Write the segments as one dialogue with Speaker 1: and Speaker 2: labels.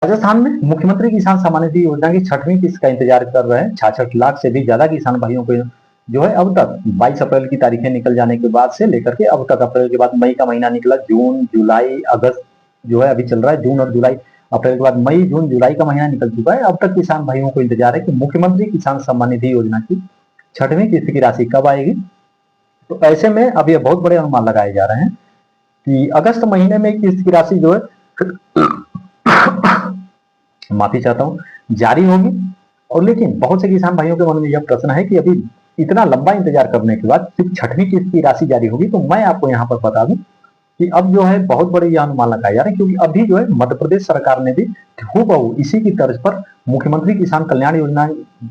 Speaker 1: राजस्थान में मुख्यमंत्री किसान सम्मान निधि योजना की छठवीं किस्त का इंतजार कर रहे हैं 66 लाख से भी ज्यादा किसान भाइयों को जो है अब तक 22 अप्रैल की तारीखें निकल जाने के बाद से लेकर के अब तक अप्रैल के बाद मई का महीना निकला, जून जुलाई अगस्त जो है अभी चल रहा है, जून और जुलाई, अप्रैल के बाद मई जून जुलाई का महीना निकल चुका है। अब तक किसान भाइयों को इंतजार है कि मुख्यमंत्री किसान सम्मान निधि योजना की छठवीं किस्त की राशि कब आएगी। तो ऐसे में अब ये बहुत बड़े अनुमान लगाए जा रहे हैं कि अगस्त महीने में किस्त की राशि जो है माफी चाहता हूँ जारी होगी। और लेकिन बहुत से किसान भाइयों के मन में यह प्रश्न है कि अभी इतना लंबा इंतजार करने के बाद सिर्फ छठवीं किस्त की राशि जारी होगी। तो मैं आपको यहाँ पर बता दूं कि अब जो है बहुत बड़े यह अनुमान लगाए जा रहे हैं, क्योंकि अभी जो है मध्य प्रदेश सरकार ने भी हूबहू इसी की तर्ज पर मुख्यमंत्री किसान कल्याण योजना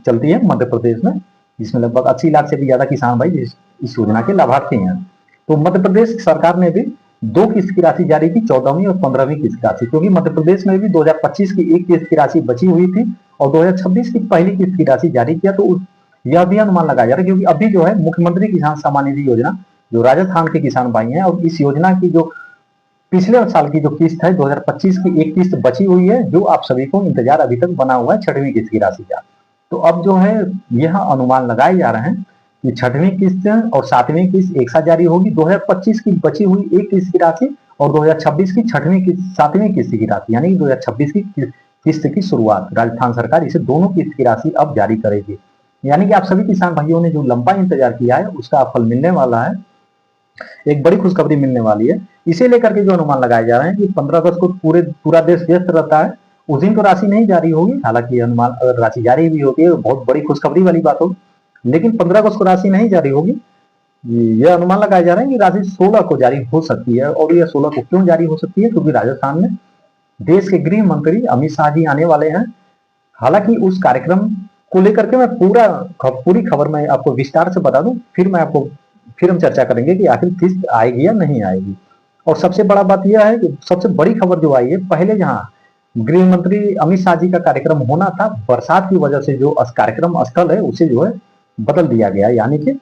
Speaker 1: चलती है मध्य प्रदेश में, जिसमें लगभग 80 लाख से भी ज्यादा किसान भाई इस योजना के लाभार्थी हैं। तो मध्य प्रदेश सरकार ने भी 2 किस्त की राशि जारी की, 14वीं और 15वीं किस्त की राशि, क्योंकि मध्य प्रदेश में भी 2025 की एक किस्त की राशि बची हुई थी और 2026 की पहली किस्त की राशि जारी किया। तो यह भी अनुमान लगाया जा रहा है, क्योंकि अभी जो है मुख्यमंत्री किसान सम्मान निधि योजना जो राजस्थान के किसान भाई हैं, और इस योजना की जो पिछले साल की जो किस्त है 2025 की एक किस्त बची हुई है, जो आप सभी को इंतजार अभी तक बना हुआ है छठवीं किस्त की राशि का। तो अब जो है यह अनुमान लगाए जा रहे हैं कि छठवीं किस्त और सातवीं किस्त एक साथ जारी होगी। 2025 की बची हुई एक किस्त की राशि और 2026 की छठवीं किस्त सातवीं किस्त की राशि, यानी कि 2026 की किस्त की शुरुआत राजस्थान सरकार इसे दोनों किस्त की राशि अब जारी करेगी। यानी कि आप सभी किसान भाइयों ने जो लंबा इंतजार किया है उसका फल मिलने वाला है, एक बड़ी खुशखबरी मिलने वाली है। इसे लेकर के जो अनुमान लगाए जा रहे हैं कि 15 अगस्त को पूरा देश व्यस्त रहता है, उस दिन तो राशि नहीं जारी होगी। हालांकि अनुमान अगर राशि जारी भी होती है बहुत बड़ी खुशखबरी वाली बात होगी, लेकिन 15 अगस्त को राशि नहीं जारी होगी। यह अनुमान लगाया जा रहा है कि राशि 16 को जारी हो सकती है। और यह 16 को क्यों जारी हो सकती है? क्योंकि राजस्थान में देश के गृह मंत्री अमित शाह जी आने वाले हैं। हालांकि उस कार्यक्रम को लेकर के मैं पूरी खबर मैं आपको विस्तार से बता दूं, फिर हम चर्चा करेंगे कि आखिर किस्त आएगी या नहीं आएगी। और सबसे बड़ा बात यह है कि सबसे बड़ी खबर जो आई है, पहले जहां गृह मंत्री अमित शाह जी का कार्यक्रम होना था, बरसात की वजह से जो कार्यक्रम स्थल है उसे जो है बदल दिया गया, यानी कि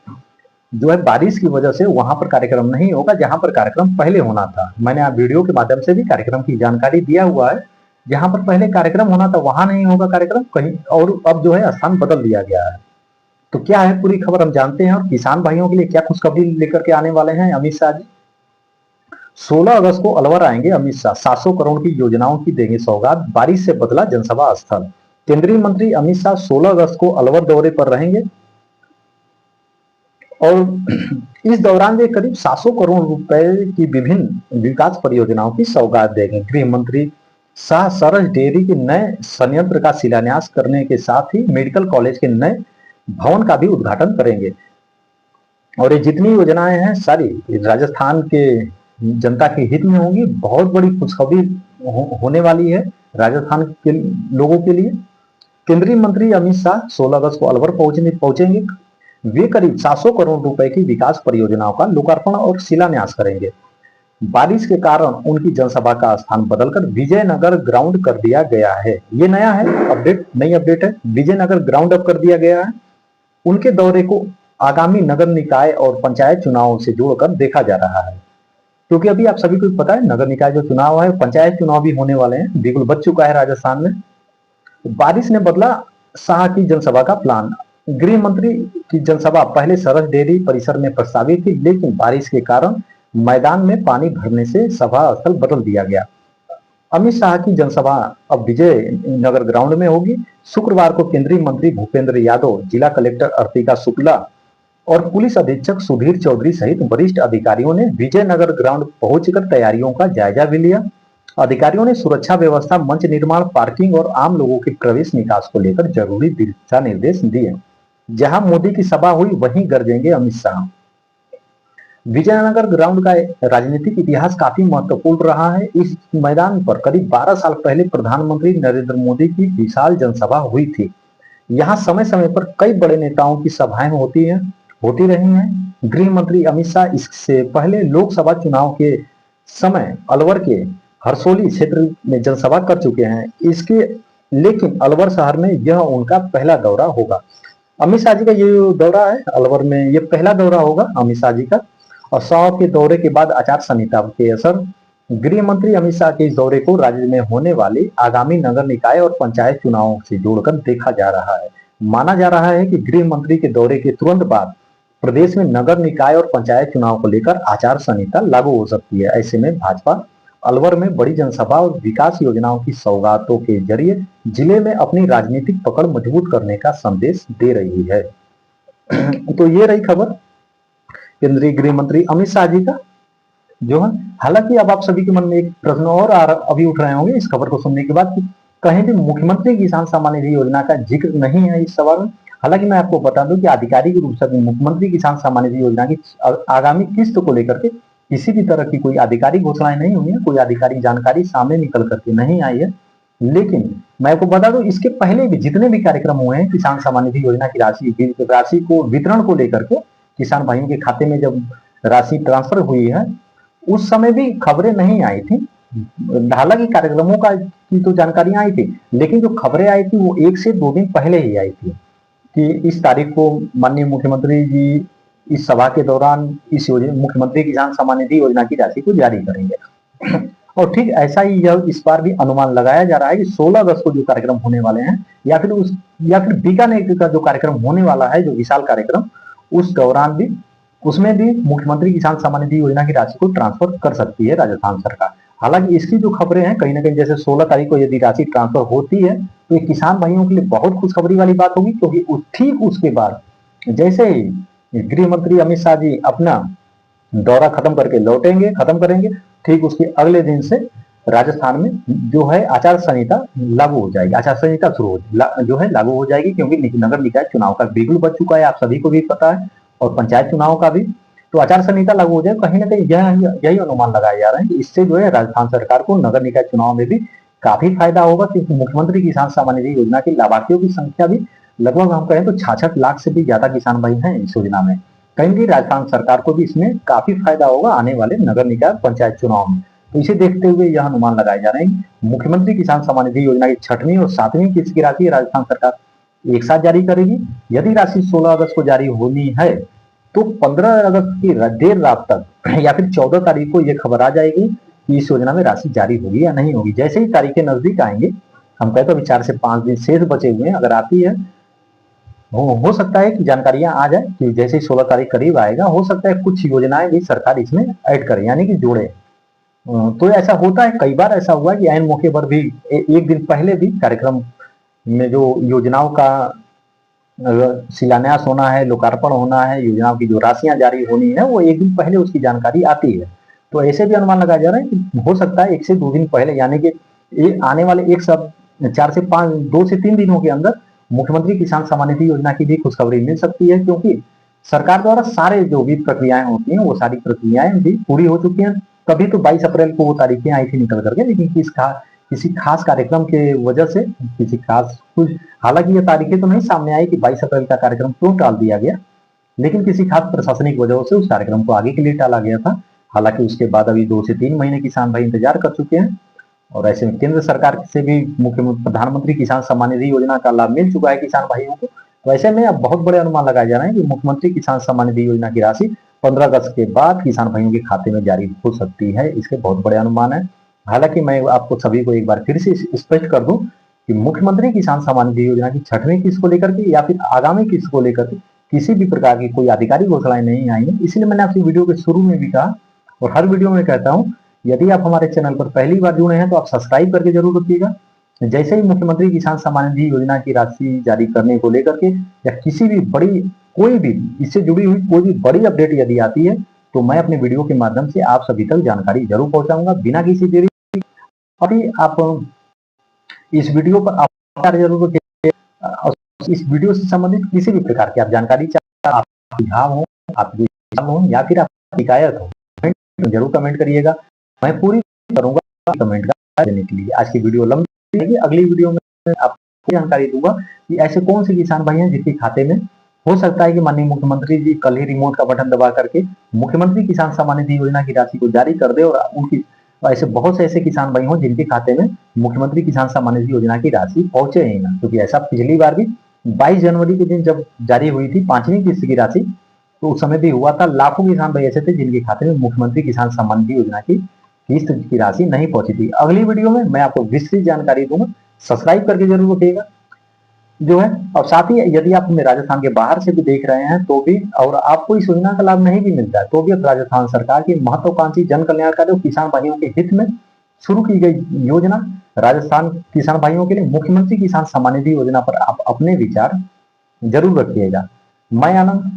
Speaker 1: जो है बारिश की वजह से वहां पर कार्यक्रम नहीं होगा जहां पर कार्यक्रम पहले होना था। मैंने आप वीडियो के माध्यम से भी कार्यक्रम की जानकारी दिया हुआ है। जहां पर पहले कार्यक्रम होना था वहां नहीं होगा कार्यक्रम कहीं और, अब जो है स्थान बदल दिया गया है। तो क्या है पूरी खबर हम जानते हैं, और किसान भाइयों के लिए क्या खुशखबरी लेकर के आने वाले हैं अमित शाह जी। 16 अगस्त को अलवर आएंगे अमित शाह, 700 करोड़ की योजनाओं की देंगे सौगात, बारिश से बदला जनसभा स्थल। केंद्रीय मंत्री अमित शाह 16 अगस्त को अलवर दौरे पर रहेंगे और इस दौरान वे करीब 700 करोड़ रुपए की विभिन्न विकास परियोजनाओं की सौगात देंगे। गृह मंत्री शाह सरस डेयरी के नए संयंत्र का शिलान्यास करने के साथ ही मेडिकल कॉलेज के नए भवन का भी उद्घाटन करेंगे। और ये जितनी योजनाएं हैं सारी राजस्थान के जनता के हित में होंगी। बहुत बड़ी खुशखबरी होने वाली है राजस्थान के लोगों के लिए। केंद्रीय मंत्री अमित शाह 16 अगस्त को अलवर पहुंचेंगे। वे करीब 700 करोड़ रुपए की विकास परियोजनाओं का लोकार्पण और शिलान्यास करेंगे। बारिश के कारण उनकी जनसभा का स्थान बदलकर विजयनगर ग्राउंड कर दिया गया है। ये नया है अपडेट, नई अपडेट है, विजयनगर ग्राउंड अप कर दिया गया है। उनके दौरे को आगामी नगर निकाय और पंचायत चुनावों से जोड़कर देखा जा रहा है, क्योंकि अभी आप सभी को पता है नगर निकाय जो चुनाव है, पंचायत चुनाव भी होने वाले हैं, बिल्कुल बच चुका है राजस्थान में। बारिश ने बदला शाह की जनसभा का प्लान। गृह मंत्री की जनसभा पहले सरस डेयरी परिसर में प्रस्तावित थी, लेकिन बारिश के कारण मैदान में पानी भरने से सभा स्थल बदल दिया गया। अमित शाह की जनसभा अब विजय नगर ग्राउंड में होगी। शुक्रवार को केंद्रीय मंत्री भूपेंद्र यादव, जिला कलेक्टर अर्पिता शुक्ला और पुलिस अधीक्षक सुधीर चौधरी सहित वरिष्ठ अधिकारियों ने विजयनगर ग्राउंड पहुंचकर तैयारियों का जायजा भी लिया। अधिकारियों ने सुरक्षा व्यवस्था, मंच निर्माण, पार्किंग और आम लोगों के प्रवेश निकास को लेकर जरूरी दिशा निर्देश दिए। जहां मोदी की सभा हुई वहीं गरजेंगे अमित शाह। विजयनगर ग्राउंड का राजनीतिक इतिहास काफी महत्वपूर्ण रहा है। इस मैदान पर करीब 12 साल पहले प्रधानमंत्री नरेंद्र मोदी की विशाल जनसभा हुई थी। यहाँ समय समय पर कई बड़े नेताओं की सभाएं होती रही हैं। गृह मंत्री अमित शाह इससे पहले लोकसभा चुनाव के समय अलवर के हरसोली क्षेत्र में जनसभा कर चुके हैं। लेकिन अलवर शहर में यह उनका पहला दौरा होगा। अमित शाह जी का ये दौरा है अलवर में, ये पहला दौरा होगा अमित शाह जी का। और शाह के दौरे के बाद आचार संहिता के असर गृह मंत्री अमित शाह के इस दौरे को राज्य में होने वाले आगामी नगर निकाय और पंचायत चुनावों से जोड़कर देखा जा रहा है। माना जा रहा है कि गृह मंत्री के दौरे के तुरंत बाद प्रदेश में नगर निकाय और पंचायत चुनाव को लेकर आचार संहिता लागू हो सकती है। ऐसे में भाजपा अलवर में बड़ी जनसभा और विकास योजनाओं की सौगातों के जरिए जिले में अपनी राजनीतिक पकड़ मजबूत करने का संदेश दे रही है। तो ये रही खबर केंद्रीय गृह मंत्री अमित शाह जी का जो है। हालांकि अब आप सभी के मन में एक प्रश्न और अभी उठ रहे होंगे इस खबर को सुनने के बाद कि कहीं भी मुख्यमंत्री किसान सम्मान निधि योजना का जिक्र नहीं है इस सवाल में। हालांकि मैं आपको बता दूं कि आधिकारिक रूप से मुख्यमंत्री किसान सम्मान निधि योजना की आगामी किस्त को लेकर के किसी भी तरह की कोई आधिकारिक घोषणाएं नहीं हुई है, कोई आधिकारिक जानकारी सामने निकल करके नहीं आई है। लेकिन मैं आपको बता दूं इसके पहले भी जितने भी कार्यक्रम हुए हैं किसान सम्मान निधि योजना की राशि को वितरण को लेकर के किसान भाइयों के खाते में जब राशि ट्रांसफर हुई है उस समय भी खबरें नहीं आई थी। हालांकि कार्यक्रमों का की तो जानकारियां आई थी, लेकिन जो खबरें आई थी वो 1 से 2 दिन पहले ही आई थी कि इस तारीख को माननीय मुख्यमंत्री जी इस सभा के दौरान इस योजना मुख्यमंत्री किसान सम्मान निधि योजना की राशि को जारी करेंगे। और ठीक ऐसा ही यह इस बार भी अनुमान लगाया जा रहा है कि 16 अगस्त को जो कार्यक्रम होने वाले हैं या फिर बीकानेर का जो कार्यक्रम होने वाला है, जो विशाल कार्यक्रम, उस दौरान भी उसमें भी मुख्यमंत्री किसान सम्मान निधि योजना की राशि को ट्रांसफर कर सकती है राजस्थान सरकार। हालांकि इसकी जो खबरें हैं कहीं ना कहीं जैसे 16 तारीख को यदि राशि ट्रांसफर होती है तो ये किसान भाइयों के लिए बहुत खुशखबरी वाली बात होगी, क्योंकि ठीक उसके बाद जैसे ही गृह मंत्री अमित शाह जी अपना दौरा खत्म करके लौटेंगे, खत्म करेंगे, ठीक उसके अगले दिन से राजस्थान में जो है आचार संहिता लागू हो जाएगी। आचार संहिता जो है लागू हो जाएगी, क्योंकि नगर निकाय चुनाव का बिगुल बच चुका है, आप सभी को भी पता है, और पंचायत चुनाव का भी। तो आचार संहिता लागू हो जाए, कहीं ना कहीं यही अनुमान लगाया जा रहा है कि इससे जो है राजस्थान सरकार को नगर निकाय चुनाव में भी काफी फायदा होगा, क्योंकि मुख्यमंत्री किसान सम्मान निधि योजना के लाभार्थियों की संख्या भी लगभग हम कहें तो 66 लाख से भी ज्यादा किसान भाई हैं इस योजना में। कहीं भी राजस्थान सरकार को भी इसमें काफी फायदा होगा आने वाले नगर निकाय पंचायत चुनाव में। तो इसे देखते हुए यह अनुमान लगाए जा रहे हैं मुख्यमंत्री किसान सम्मान निधि योजना की 6वीं और 7वीं किस्त की राशि राजस्थान सरकार एक साथ जारी करेगी। यदि राशि 16 अगस्त को जारी होनी है तो 15 अगस्त की देर रात तक या फिर 14 तारीख को यह खबर आ जाएगी कि इस योजना में राशि जारी होगी या नहीं होगी। जैसे ही तारीखें नजदीक आएंगे, हम कहते हैं 4 से 5 दिन शेष बचे हुए हैं, अगर आती है हो सकता है कि जानकारियां आ जाए कि जैसे ही 16 तारीख करीब आएगा, हो सकता है कुछ योजनाएं भी सरकार इसमें ऐड करे, यानी कि जोड़े। तो ऐसा होता है, कई बार ऐसा हुआ कि ऐन मौके पर भी एक दिन पहले भी कार्यक्रम में जो योजनाओं का शिलान्यास होना है, लोकार्पण होना है, योजनाओं की जो राशियां जारी होनी है, वो एक दिन पहले उसकी जानकारी आती है। तो ऐसे भी अनुमान लगाया जा रहा है कि हो सकता है 1 से 2 दिन पहले, यानी कि आने वाले 4 से 5 2 से 3 दिनों के अंदर मुख्यमंत्री किसान सम्मान निधि योजना की भी खुशखबरी मिल सकती है, क्योंकि सरकार द्वारा सारे जो भी प्रक्रियाएं होती हैं वो सारी प्रक्रियाएं भी पूरी हो चुकी हैं। तभी तो 22 अप्रैल को वो तारीखें आई थी निकल करके, लेकिन किसी खास कार्यक्रम के वजह से किसी खास कुछ, हालांकि ये तारीखें तो नहीं सामने आई कि 22 अप्रैल का कार्यक्रम क्यों टाल दिया गया, लेकिन किसी खास प्रशासनिक वजह से उस कार्यक्रम को आगे के लिए टाला गया था। हालांकि उसके बाद अभी 2 से 3 महीने किसान भाई इंतजार कर चुके हैं, और ऐसे में केंद्र सरकार से भी मुख्यमंत्री प्रधानमंत्री किसान सम्मान निधि योजना का लाभ मिल चुका है किसान भाइयों को। तो ऐसे में अब बहुत बड़े अनुमान लगाए जा रहे हैं कि मुख्यमंत्री किसान सम्मान निधि योजना की राशि 15 अगस्त के बाद किसान भाइयों के खाते में जारी हो सकती है। इसके बहुत बड़े अनुमान है। हालांकि मैं आपको सभी को एक बार फिर से स्पष्ट कर दूं कि मुख्यमंत्री किसान सम्मान निधि योजना की 6वीं किस्त को लेकर के या फिर आगामी किस्त को लेकर के किसी भी प्रकार की कोई आधिकारिक घोषणाएं नहीं आई है। इसलिए मैंने आपसे वीडियो के शुरू में भी कहा और हर वीडियो में कहता हूं, यदि आप हमारे चैनल पर पहली बार जुड़े हैं तो आप सब्सक्राइब करके जरूर रखिएगा। जैसे ही मुख्यमंत्री किसान सम्मान निधि योजना की राशि जारी करने को लेकर के या किसी भी बड़ी कोई भी इससे जुड़ी हुई कोई भी बड़ी अपडेट यदि आती है तो मैं अपने वीडियो के माध्यम से आप सभी तक जानकारी जरूर पहुंचाऊंगा बिना किसी देरी। अभी आप इस वीडियो पर आप जरूर रखिए। इस वीडियो से संबंधित किसी भी प्रकार की आप जानकारी चाहे, आप सुझाव हो, आप हो या फिर आप शिकायत हो, जरूर कमेंट करिएगा। मैं पूरी करूंगा कमेंट का देने के लिए। आज की वीडियो लंबी रहेगी, अगली वीडियो में आपको जानकारी दूंगा कि ऐसे कौन से किसान भाई हैं जिनके खाते में हो सकता है कि माननीय मुख्यमंत्री जी कल ही रिमोट का बटन दबा करके मुख्यमंत्री किसान सम्मान निधि योजना की राशि को जारी कर दे, और उनकी ऐसे बहुत से ऐसे किसान भाई हों जिनके खाते में मुख्यमंत्री किसान सम्मान निधि योजना की राशि पहुंचे ही ना। क्योंकि ऐसा पिछली बार भी 22 जनवरी के दिन जब जारी हुई थी 5वीं किस्त की राशि, तो उस समय भी हुआ था। लाखों किसान भाई ऐसे थे जिनके खाते में मुख्यमंत्री किसान सम्मान निधि योजना की किस्त की राशि नहीं पहुंची थी। अगली वीडियो में मैं आपको विस्तृत जानकारी दूंगा, सब्सक्राइब करके जरूर रखिएगा जो है। और साथ ही यदि आप हमें राजस्थान के बाहर से भी देख रहे हैं तो भी, और आपको इस योजना का लाभ नहीं भी मिलता है तो भी, अब राजस्थान सरकार की महत्वाकांक्षी जन कल्याणकारी और किसान भाइयों के हित में शुरू की गई योजना राजस्थान किसान भाइयों के लिए मुख्यमंत्री किसान सम्मान निधि योजना पर आप अपने विचार जरूर रखिएगा। मैं आनंद,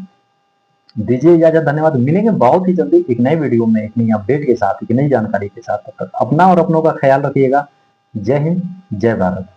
Speaker 1: दीजिए इजाजत, धन्यवाद। मिलेंगे बहुत ही जल्दी एक नए वीडियो में, एक नई अपडेट के साथ, एक नई जानकारी के साथ। तब तक अपना और अपनों का ख्याल रखिएगा। जय हिंद, जय भारत।